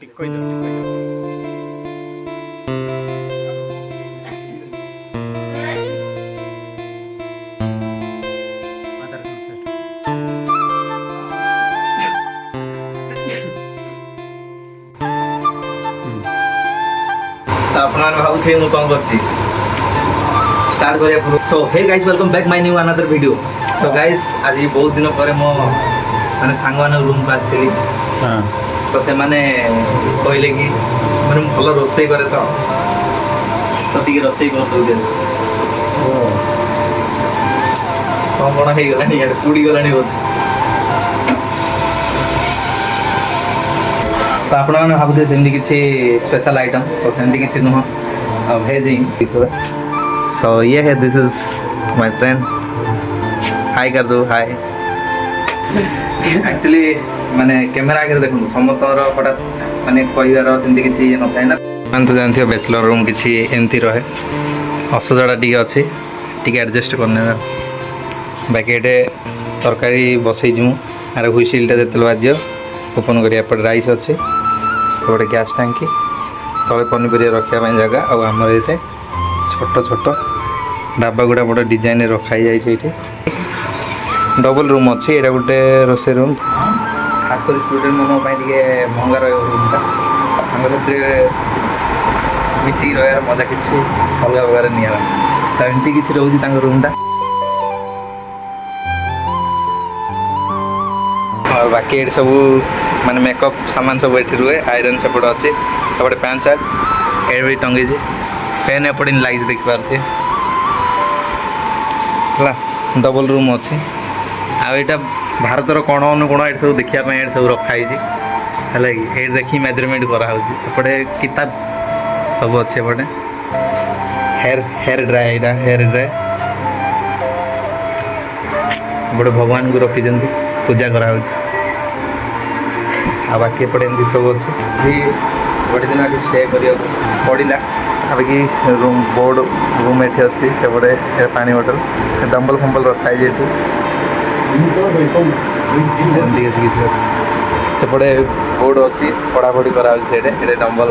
टिक कहि दो अपना भावुथे मु कौन करछि स्टार्ट करिया पूरा so hey guys welcome back my new another video so guys आज बहुत दिन पर मो माने सांग माने रूम पास थी हां तो से माने कहले कि माने भलो रोसई करे तो टिके रोसई कर दउ दे ओ कोन हे गलानी यार कुडी गलानी बहुत तो आप भावुथे सेमती किसी स्पेशल आइटम तो सेमती किसी नुह भेज ही सो ये है दिस इज माय फ्रेंड हाय कर दो हाय एक्चुअली माने कैमरा आगे देखो समस्त हठात माने कहबार सेमती किसी न था ना मैंने तो जानते हो बैचलर रूम किसी एमती रहे असजड़ा टी अच्छे टी एडजस्ट करने बाकी ये तरकारी बसई आर हुईसिलटा जो बाज ओपन कर राइस अच्छे गोटे गैस टांकी तले पनीपरिया रखापी जगह आमर ये छोट छोट ढाबा गुड़ा बड़ डिजाइन रखाई जाइए डबल रूम अच्छे यहाँ गोटे रोसे रूम खासकर स्टूडेंट मानों महंगा रूमटा सांगे मिसिक रहा मजा किसी अलग प्रकार निया तो एमती किसी रोचे रूमटा और बाकी ये सब माने मेकअप सामान सब ये रुए आयरन सेपट अच्छे सेपटे पैंट सार्ट एड भी टंगे फैन एपटे लगे देखिपारे डबल रूम अच्छे आईटा भारतर कोण अनुकोण ये सब देखापी ये सब रखाई है ये देखी मेजरमेंट करापटे किताब सब अच्छे एपटे हेयर ड्राए यहाँ हेयर ड्राए गोटे भगवान को रखी पूजा करा आ बाकी एपटे एमती सब अच्छे जी गोटे दिन ये स्टे कर पड़ा अभी रूम बोर्ड रूम ये अच्छी सेपटे पानी बोतल डम्बल फम्बल रखाई सेपटे बोर्ड अच्छी पढ़ापढ़ी कराए डम्बल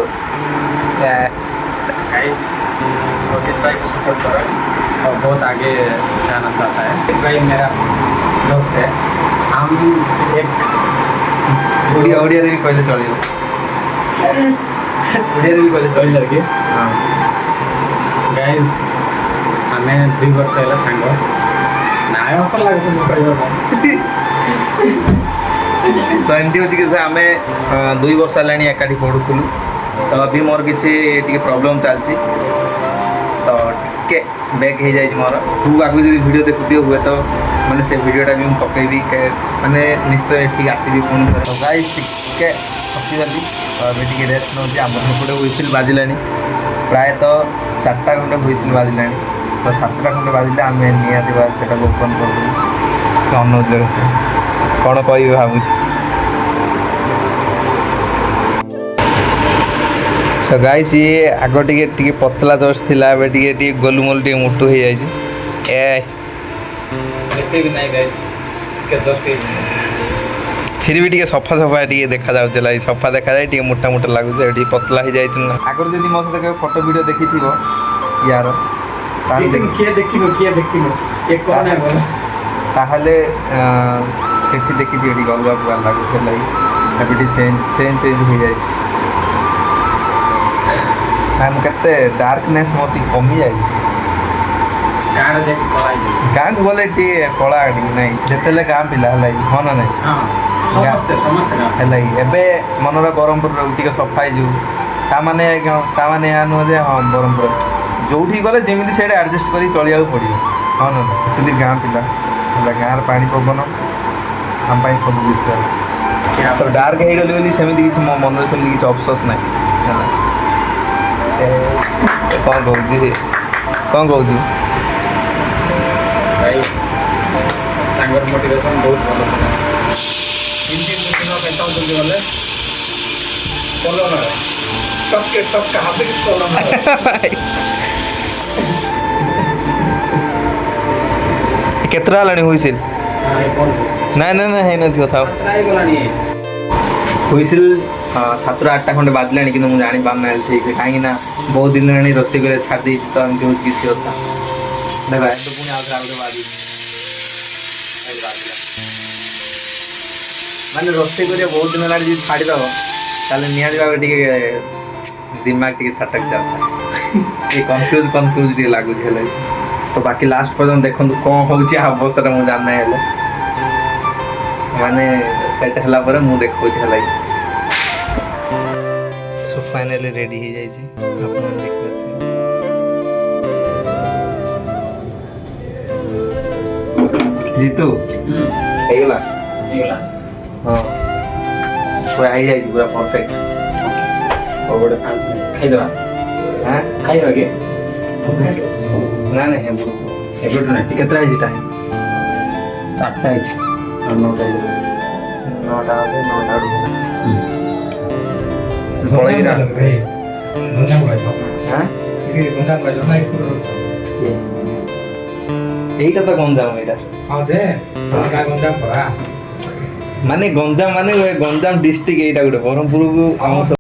सपोर्ट करो और बहुत आगे जाना चाहता है भाई मेरा दोस्त है हम एक ओडिया भी कहले चलिए ओडिया भी कहले चल लगे हाँ गाइज आम 2 वर्ष है सांग ना हस लगे तो एमती हो कि आम 2 वर्ष है एकाठी पढ़ुलु तो अभी मोर किसी प्रॉब्लम चलती तो टे बैक हो जाए मोर तू आगे जो वीडियो देखुए हुए तो मैंने से वीडियोटा भी मुझे पकईबी मैंने निश्चय ठीक आसबि पुणी तो गाइस टिके थकीगली तो अभी टे रेस्ट नौ आम सेपटे हुईसिल बाजिला प्रायतः 4टा खंडे हुईसिल बाजिला तो 7टा खंडे बाजिले आम निहती ओपन कर अनुरोध से कौन कह भावुँ तो गाइस ये आग टे पतला जस्ट थिला एबे टे गोलुमोल टे मोटू हो जाए भी नहीं गाइस के जस्ट फिर भी टे सफा सफा टे देखा जाऊला सफा देखा जाए टे मोटा मोटा लगुच पतला हो जाए आगर जब मो सहित फोटो वीडियो देखी थी यार ताहले सेठी देखी थी अलग प्रकार लगुच चेंज हो जाए मैम के डार्कनेस मोती कमी जाए गाँ को गले टे कला ना जिते गाँ पिला हाँ ना ना एबे मनरा ब्रह्मपुर टे सफा होने यहाँ नुह जे हाँ ब्रह्मपुर जो गले जमी से एडजस्ट कर चलिया पड़ो हाँ ना एक्चुअली गाँ पिला गाँव पानी पवन आम सब किसी तो डार्क हो गली सेमती किसी मो मन से किसी अफसोस ना कौन कहूँ भाई सांगर मोटिवेशन बहुत भल हिंदी बुझ न गले चलो ना सबके सब कहा चलो ना केतरा लानी हुईसिल ना ना ना है नथि था ट्राई गलानी हुईसिल ସାତରୁ ଆଠଟା ଖଣ୍ଡେ ବାଜିଲାଣି କିନ୍ତୁ ମୁଁ ଜାଣିପାରୁନି ହେଲେ ଠିକ୍ ସେ କାହିଁକି ନା ବହୁତ ଦିନ ହେଲାଣି ରୋଷେଇ କରିବା ଛାଡ଼ି ଦେଇଛି ତ ଏମିତି ହେଉଛି କିଛି କଥା ଦେଖ ଏବେ ପୁଣି ଆଉଥରେ ବାଜିଲା ମାନେ ରୋଷେଇ କରିବା ବହୁତ ଦିନ ହେଲାଣି ଯଦି ଛାଡ଼ିଦେବ ତାହେଲେ ନିହାତି ଭାବେ ଟିକେ ଦିମାଗ ଟିକେ ସଟକ ଚାଲିଥାଏ ଟିକେ କନଫ୍ୟୁଜ୍ ଟିକେ ଲାଗୁଛି ହେଲେ ତ ବାକି ଲାଷ୍ଟ ପର୍ଯ୍ୟନ୍ତ ଦେଖନ୍ତୁ କ'ଣ ହେଉଛି ଆ ଅବସ୍ଥାଟା ମୁଁ ଜାଣିନାହିଁ ହେଲେ ମାନେ ସେଟ୍ ହେଲା ପରେ ମୁଁ ଦେଖାଉଛି ହେଲା ସୋ ଫାଇନାଲି ରେଡ଼ି ହେଇଯାଇଛି ଆପଣମାନେ ଦେଖିପାରୁଥିବେ ଜିତୁ ହେଇଗଲା ହଁ ପୁରା ହେଇଯାଇଛି ପୁରା ପରଫେକ୍ଟ ଆଉ ଗୋଟେ ଖାଇଦେବା ହଁ ଖାଇବା କି ନା ନା ଏବେଠୁ ନାହିଁ କେତେଟା ହେଇଛି ଟାଇମ୍ 4ଟା ହେଇଛି ଆଉ 9ଟା ହେଇଛି 9ଟା ଅଧେ 9ଟା ଆଡ଼କୁ এইটা তো গঞ্জাম এটা মানে গঞ্জাম ডিস্ট্রিক্ট এইটা গোটে ব্রহ্মপুর